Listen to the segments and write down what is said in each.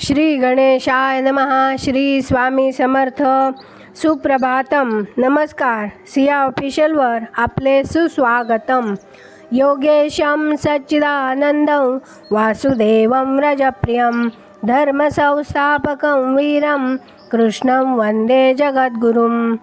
श्री गणेशाय नमः. श्री स्वामी समर्थ. सुप्रभातम. नमस्कार. सिया ऑफिशियलवर आपले सुस्वागतम. योगेशं सच्चिदानंदं वासुदेवं रजप्रियं धर्मसंस्थापकं वीरं कृष्णं वंदे जगद्गुरुं.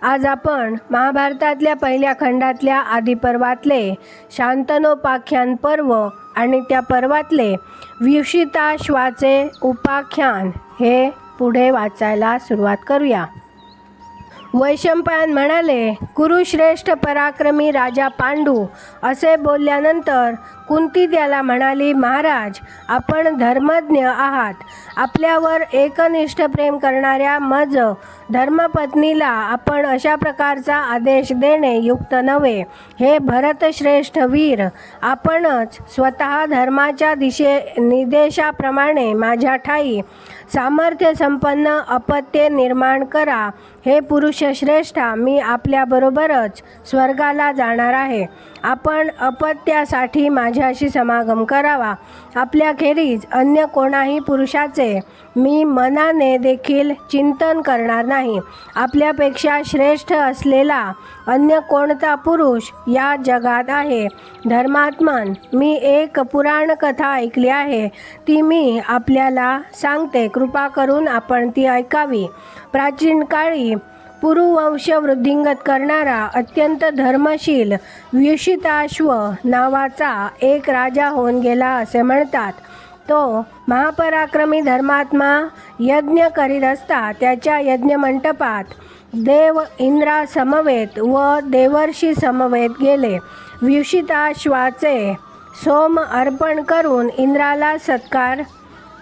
आज आपण महाभारतातल्या पहिल्या खंडातल्या आदिपर्वातले शांतनोपाख्यान पर्व आणि त्या पर्वातले व्युषिताश्वाचे उपाख्यान हे पुढे वाचायला सुरुवात करूया. वैशंपायन म्हणाले, कुरुश्रेष्ठ पराक्रमी राजा पांडू असे बोलल्यानंतर कुंती त्याला म्हणाली, महाराज, आपण धर्मज्ञ आहात. आपल्यावर एकनिष्ठ प्रेम करणाऱ्या मज धर्मपत्नीला आपण अशा प्रकारचा आदेश देणे युक्त नव्हे. हे भरतश्रेष्ठ वीर, आपणच स्वतः धर्माच्या निर्देशाप्रमाणे माझ्या ठाई सामर्थ्य संपन्न अपत्ये निर्माण करा. हे पुरुषश्रेष्ठा, मी आपल्याबरोबरच स्वर्गाला जाणार आहे. आपण अपत्यासाठी माझ्याशी समागम करावा. आपल्याखेरीज अन्य कोणाही पुरुषाचे मी मनाने देखील चिंतन करणार नाही. आपल्यापेक्षा श्रेष्ठ असलेला अन्य कोणता पुरुष या जगात आहे? धर्मात्मन, मी एक पुराण कथा ऐकली आहे, ती मी आपल्याला सांगते. कृपा करून आपण ती ऐकावी. प्राचीन काळी पुरुवंश वृद्धिंगत करणारा अत्यंत धर्मशील व्युषिताश्व नावाचा एक राजा होऊन गेला असे म्हणतात. तो महापराक्रमी धर्मात्मा यज्ञ करीत असता त्याच्या यज्ञमंडपात देव इंद्रा समवेत व देवर्षी समवेत गेले. व्युषिताश्वाचे सोम अर्पण करून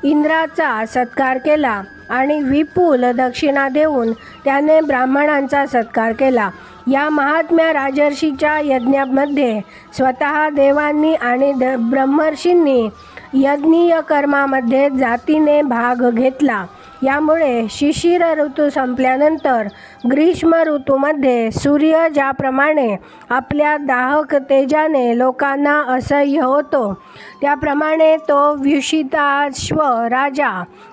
इंद्राचा सत्कार केला आणि विपुल दक्षिणा देऊन त्याने ब्राह्मणांचा सत्कार केला. या महात्म्या राजर्षीच्या यज्ञामध्ये स्वतः देवांनी आणि ब्रह्मर्षींनी यज्ञीय कर्मामध्ये जातीने भाग घेतला. यामुळे शिशिर ऋतू संपल्यानंतर ग्रीष्म ऋतूमध्ये सूर्य ज्याप्रमाणे आपल्या दाहक तेजाने लोकांना असह्य होतो, त्याप्रमाणे तो व्युषिताश्व राजा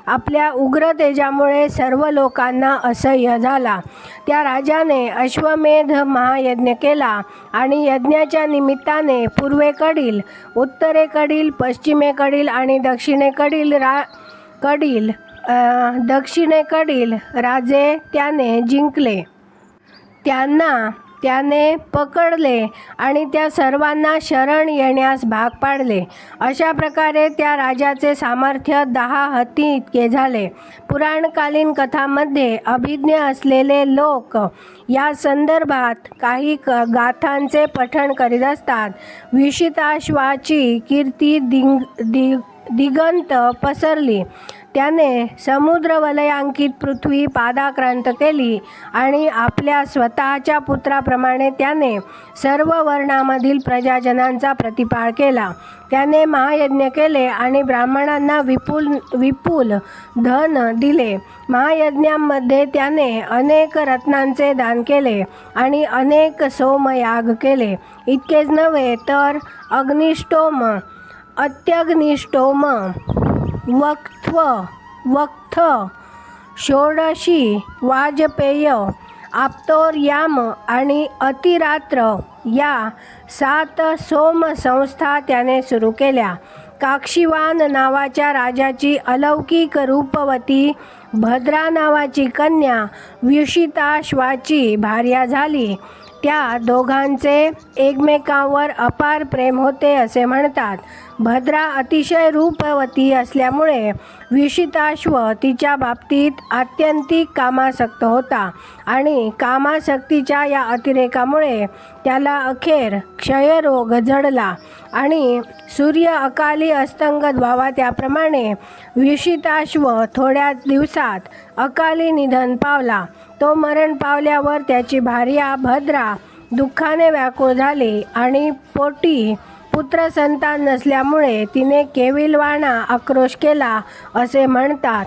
आपल्या उग्र तेजामुळे सर्व लोकांना असह्य झाला. त्या राजाने अश्वमेध महायज्ञ केला आणि यज्ञाच्या निमित्ताने पूर्वेकडील, उत्तरेकडील, पश्चिमेकडील आणि दक्षिणेकडील राजे त्याने जिंकले. त्यांना त्याने पकडले आणि त्या सर्वांना शरण येण्यास भाग पाडले. अशा प्रकारे त्या राजाचे सामर्थ्य 10 हत्ती इतके झाले. पुराणकालीन कथांमध्ये अभिज्ञ असलेले लोक या संदर्भात काही गाथांचे पठण करीत असतात. व्युषिताश्वाची कीर्ती दिगंत पसरली. त्याने समुद्रवलयांकित पृथ्वी पादाक्रांत केली आणि आपल्या स्वतःच्या पुत्राप्रमाणे त्याने सर्व वर्णामधील प्रजाजनांचा प्रतिपाळ केला. त्याने महायज्ञ केले आणि ब्राह्मणांना विपुल धन दिले. महायज्ञांमध्ये त्याने अनेक रत्नांचे दान केले आणि अनेक सोमयाग केले. इतकेच नव्हे तर अग्निष्टोम, अत्यग्निष्टोम, वक्थ, षोडशी, वाजपेय, आप्तोर्याम आणि अतिरात्र या 7 सोम संस्था त्याने सुरू केल्या. काक्षीवान नावाच्या राजाची अलौकिक रूपवती भद्रा नावाची कन्या व्युषिताश्वाची भार्या झाली. त्या दोघांचे एकमेकांवर अपार प्रेम होते असे म्हणतात. भद्रा अतिशय रूपवती असल्यामुळे व्युषिताश्व तिच्या बाबतीत आत्यंतिक कामासक्त होता आणि कामासक्तीच्या या अतिरेकामुळे त्याला अखेर क्षयरोग जडला आणि सूर्य अकाली अस्तंगत व्हावा त्याप्रमाणे व्युषिताश्व थोड्याच दिवसात अकाली निधन पावला. तो मरण पावल्यावर त्याची भार्या भद्रा दुःखाने व्याकुळ झाली आणि पोटी पुत्रसंतान नसल्यामुळे तिने केविलवाणा आक्रोश केला असे म्हणतात.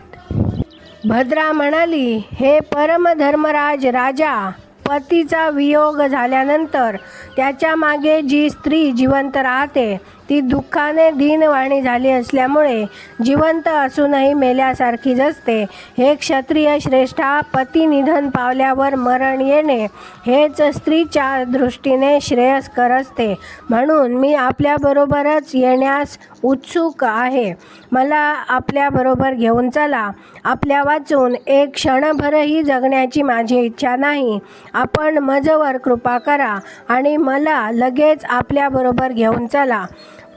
भद्रा म्हणाली, हे परमधर्मराज राजा, पतीचा वियोग झाल्यानंतर त्याच्या मागे जी स्त्री जिवंत राहते ती दुःखाने दीनवाणी झाली असल्यामुळे जिवंत असूनही मेल्यासारखीच असते. हे क्षत्रिय श्रेष्ठा, पती निधन पावल्यावर मरण येणे हेच स्त्रीच्या दृष्टीने श्रेयस्कर असते. म्हणून मी आपल्याबरोबरच येण्यास उत्सुक आहे. मला आपल्याबरोबर घेऊन चला. आपल्या वाचून एक क्षणभरही जगण्याची माझी इच्छा नाही. आपण माझ्यावर कृपा करा आणि मला लगेच आपल्याबरोबर घेऊन चला.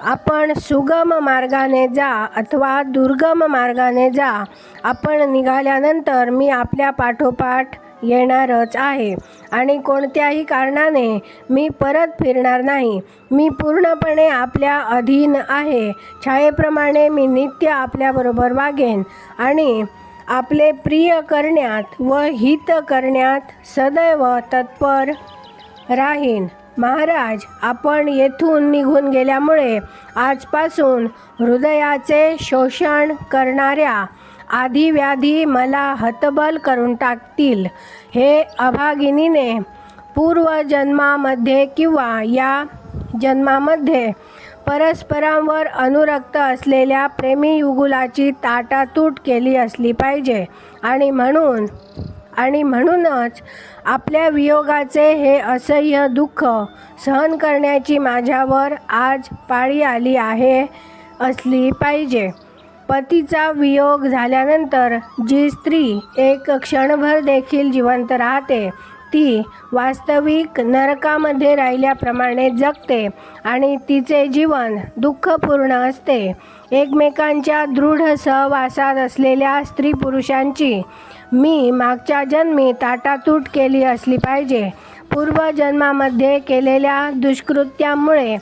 आपण सुगम मार्गाने जा अथवा दुर्गम मार्गाने जा. आपण निघाल्यानंतर मी आपल्या पाठोपाठ येणारच आहे आणि कोणत्याही कारणाने मी परत फिरणार नाही. मी पूर्णपणे आपल्या अधीन आहे. छायेप्रमाणे मी नित्य आपल्याबरोबर वागेन आणि आपले प्रिय करण्यात व हित करण्यात सदैव तत्पर राहीन. महाराज, आपण येथून निघून गेल्यामुळे आजपासून हृदयाचे शोषण करणाऱ्या आधिव्याधी मला हतबल करून टाकतील. हे अभागिनीने पूर्वजन्मामध्ये किंवा या जन्मामध्ये परस्परांवर अनुरक्त असलेल्या प्रेमी युगुलाची ताटातूट केली असली पाहिजे आणि म्हणूनच आपल्या वियोगाचे हे असह्य दुःख सहन करण्याची माझ्यावर आज पाळी आली असली पाहिजे. पतीचा वियोग झाल्यानंतर जी स्त्री एक क्षणभर देखील जिवंत राहते ती वास्तविक नरकामध्ये राहिल्याप्रमाणे जगते आणि तिचे जीवन दुःखपूर्ण असते. एकमेकांच्या दृढ सहवासात असलेल्या स्त्री पुरुषांची मी मागच्या जन्मी ताटातूट केली असली पाहिजे. पूर्वजन्मामध्ये केलेल्या दुष्कृत्यामुळे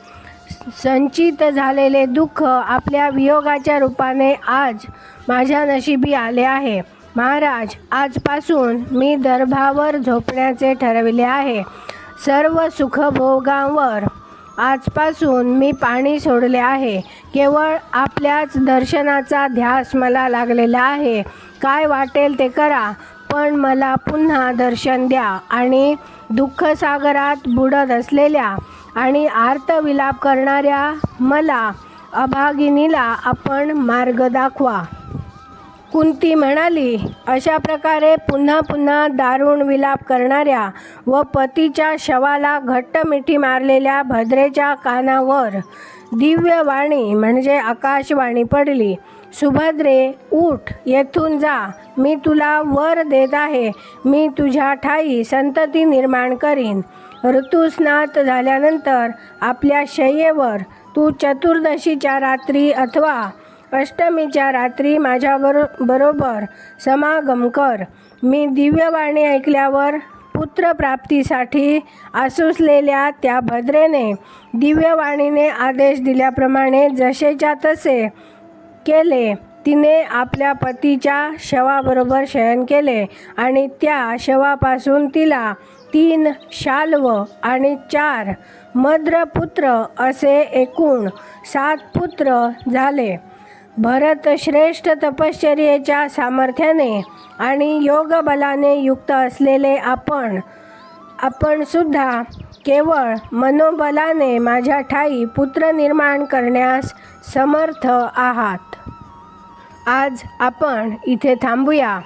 संचित झालेले दुःख आपल्या वियोगाच्या रूपाने आज माझ्या नशिबी आले आहे. महाराज, आजपासून मी दर्भावर झोपण्याचे ठरविले आहे. सर्व सुखभोगांवर आजपासून मी पाणी सोडले आहे. केवळ आपल्याच दर्शनाचा ध्यास मला लागलेला आहे. काय वाटेल ते करा, पण मला पुन्हा दर्शन द्या आणि दुःखसागरात बुडत असलेल्या आणि आर्तविलाप करणाऱ्या मला अभागिनीला आपण मार्ग दाखवा. कुंती म्हणाली, अशा प्रकारे पुन्हा पुन्हा दारुण विलाप करणाऱ्या व पतीच्या शवाला घट्ट मिठी मारलेल्या भद्रेच्या कानावर दिव्य वाणी म्हणजे आकाशवाणी पडली. सुभद्रे, उठ, येथून जा. मी तुला वर देत आहे. मी तुझ्या ठायी संतती निर्माण करीन. ऋतुस्नात झाल्यानंतर आपल्या शय्येवर तू चतुर्दशीच्या रात्री अथवा अष्टमीच्या रात्री माझ्याबरोबर समागम कर. मी दिव्यवाणी ऐकल्यावर पुत्रप्राप्तीसाठी आसुसलेल्या त्या भद्रेने दिव्यवाणीने आदेश दिल्याप्रमाणे जसेच्या तसे केले. तिने आपल्या पतीच्या शवाबरोबर शयन केले आणि त्या शवापासून तिला 3 शाल्व आणि 4 मद्रपुत्र असे एकूण 7 पुत्र झाले. भरत श्रेष्ठ तपश्चर्येच्या सामर्थ्याने आणि योगबलाने युक्त असलेले आपण सुद्धा केवळ मनोबलाने माझ्या ठायी पुत्र निर्माण करण्यास समर्थ आहात. आज आपण इथे थांबूया.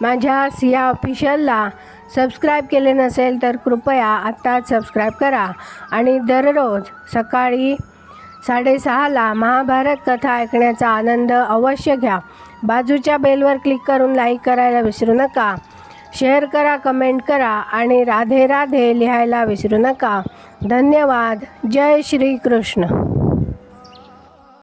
माझ्या सिया ऑफिशियलला सबस्क्राईब केले नसेल तर कृपया आत्ताच सबस्क्राईब करा आणि दररोज सकाळी 6:30ला महाभारत कथा ऐकण्याचा आनंद अवश्य घ्या. बाजूच्या बेलवर क्लिक करून लाईक करायला विसरू नका. शेअर करा, कमेंट करा आणि राधे राधे लिहायला विसरू नका. धन्यवाद. जय श्री कृष्ण.